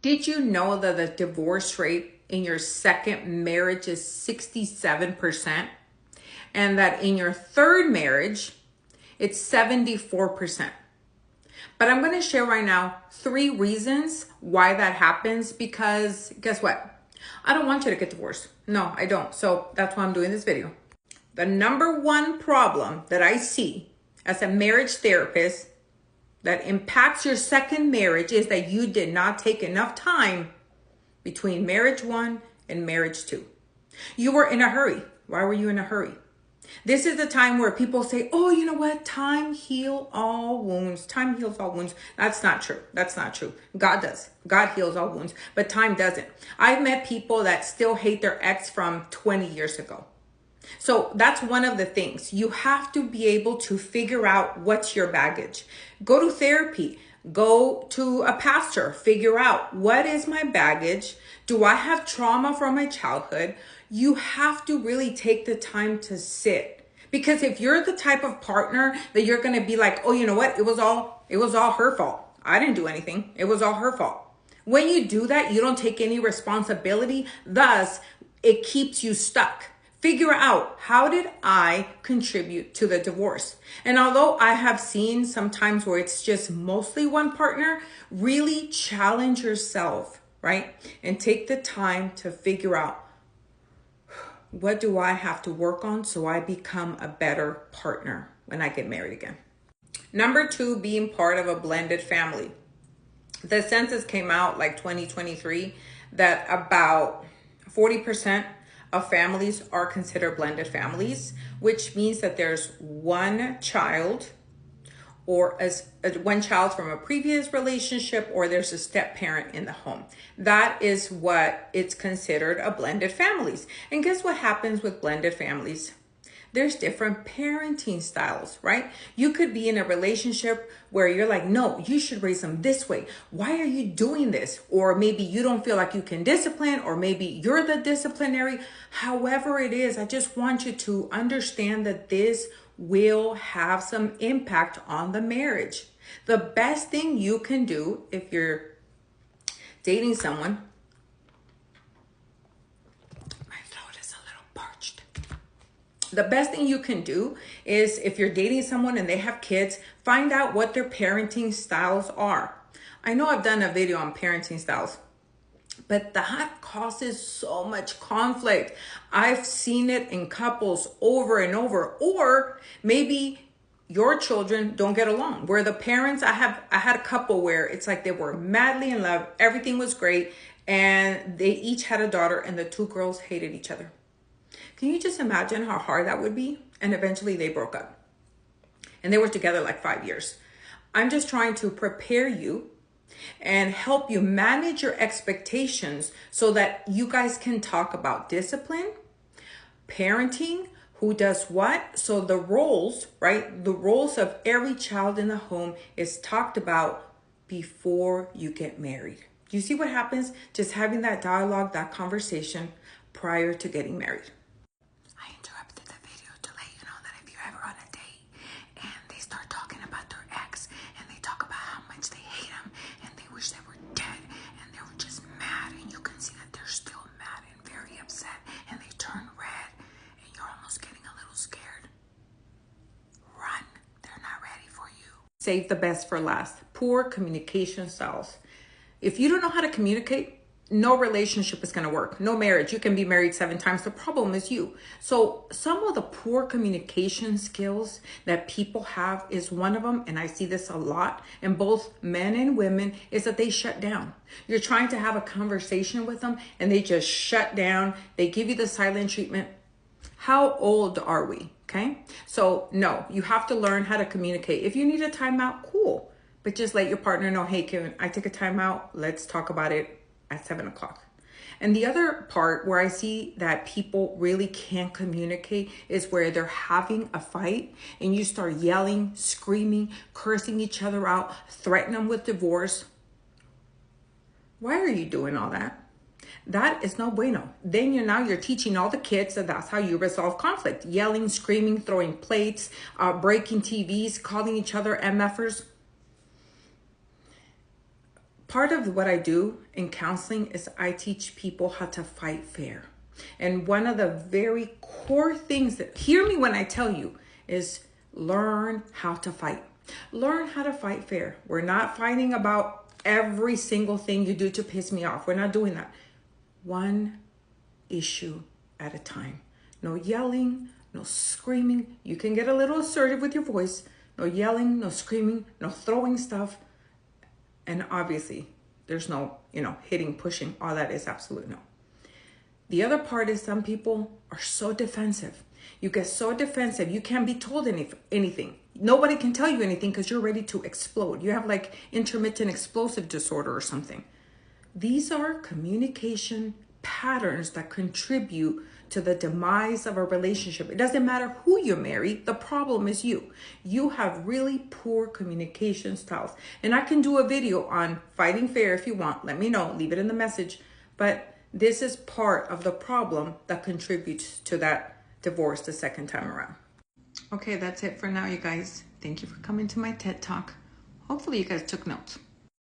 Did you know that the divorce rate in your second marriage is 67%? And that in your third marriage, it's 74%. But I'm going to share right now 3 reasons why that happens, because guess what? I don't want you to get divorced. No, I don't. So that's why I'm doing this video. The number one problem that I see as a marriage therapist that impacts your second marriage is that you did not take enough time between marriage 1 and marriage 2. You were in a hurry. Why were you in a hurry? This is the time where people say, oh, you know what? Time heals all wounds. Time heals all wounds. That's not true. That's not true. God does. God heals all wounds, but time doesn't. I've met people that still hate their ex from 20 years ago. So that's one of the things. You have to be able to figure out what's your baggage. Go to therapy. Go to a pastor. Figure out, what is my baggage? Do I have trauma from my childhood? You have to really take the time to sit. Because if you're the type of partner that you're going to be like, oh, you know what? It was all her fault. I didn't do anything. It was all her fault. When you do that, you don't take any responsibility. Thus, it keeps you stuck. Figure out, how did I contribute to the divorce? And although I have seen sometimes where it's just mostly one partner, really challenge yourself, right? And take the time to figure out, what do I have to work on so I become a better partner when I get married again? Number 2, being part of a blended family. The census came out like 2023 that about 40% of families are considered blended families, which means that there's one child or one child from a previous relationship, or there's a step parent in the home. That is what it's considered a blended families. And guess what happens with blended families? There's different parenting styles, right? You could be in a relationship where you're like, no, you should raise them this way. Why are you doing this? Or maybe you don't feel like you can discipline, or maybe you're the disciplinary. However it is, I just want you to understand that this will have some impact on the marriage. The best thing you can do if you're dating someone, the best thing you can do is, if you're dating someone and they have kids, find out what their parenting styles are. I know I've done a video on parenting styles, but that causes so much conflict. I've seen it in couples over and over. Or maybe your children don't get along, where the parents, I had a couple where it's like they were madly in love, everything was great, and they each had a daughter, and the 2 girls hated each other. Can you just imagine how hard that would be? And eventually they broke up. And they were together like 5 years. I'm just trying to prepare you and help you manage your expectations so that you guys can talk about discipline, parenting, who does what. So the roles, right? The roles of every child in the home is talked about before you get married. Do you see what happens? Just having that dialogue, that conversation prior to getting married. Save the best for last. Poor communication styles. If you don't know how to communicate, no relationship is going to work. No marriage. You can be married 7 times. The problem is you. So some of the poor communication skills that people have is one of them. And I see this a lot in both men and women, is that they shut down. You're trying to have a conversation with them and they just shut down. They give you the silent treatment. How old are we? Okay. So no, you have to learn how to communicate. If you need a timeout, cool. But just let your partner know, hey, Kevin, I take a timeout. Let's talk about it at 7 o'clock. And the other part where I see that people really can't communicate is where they're having a fight and you start yelling, screaming, cursing each other out, threaten them with divorce. Why are you doing all that? That is no bueno. Then you're teaching all the kids that that's how you resolve conflict. Yelling, screaming, throwing plates, breaking TVs, calling each other MFers. Part of what I do in counseling is I teach people how to fight fair. And one of the very core things that, hear me when I tell you, is learn how to fight. Learn how to fight fair. We're not fighting about every single thing you do to piss me off. We're not doing that. One issue at a time. No yelling, no screaming. You can get a little assertive with your voice. No yelling, no screaming, no throwing stuff. And obviously, there's no, hitting, pushing. All that is absolute no. The other part is some people are so defensive. You get so defensive, you can't be told anything. Nobody can tell you anything because you're ready to explode. You have like intermittent explosive disorder or something. These are communication patterns that contribute to the demise of a relationship. It doesn't matter who you marry. The problem is you. You have really poor communication styles. And I can do a video on fighting fair if you want. Let me know. Leave it in the message. But this is part of the problem that contributes to that divorce the second time around. Okay, that's it for now, you guys. Thank you for coming to my TED Talk. Hopefully you guys took notes.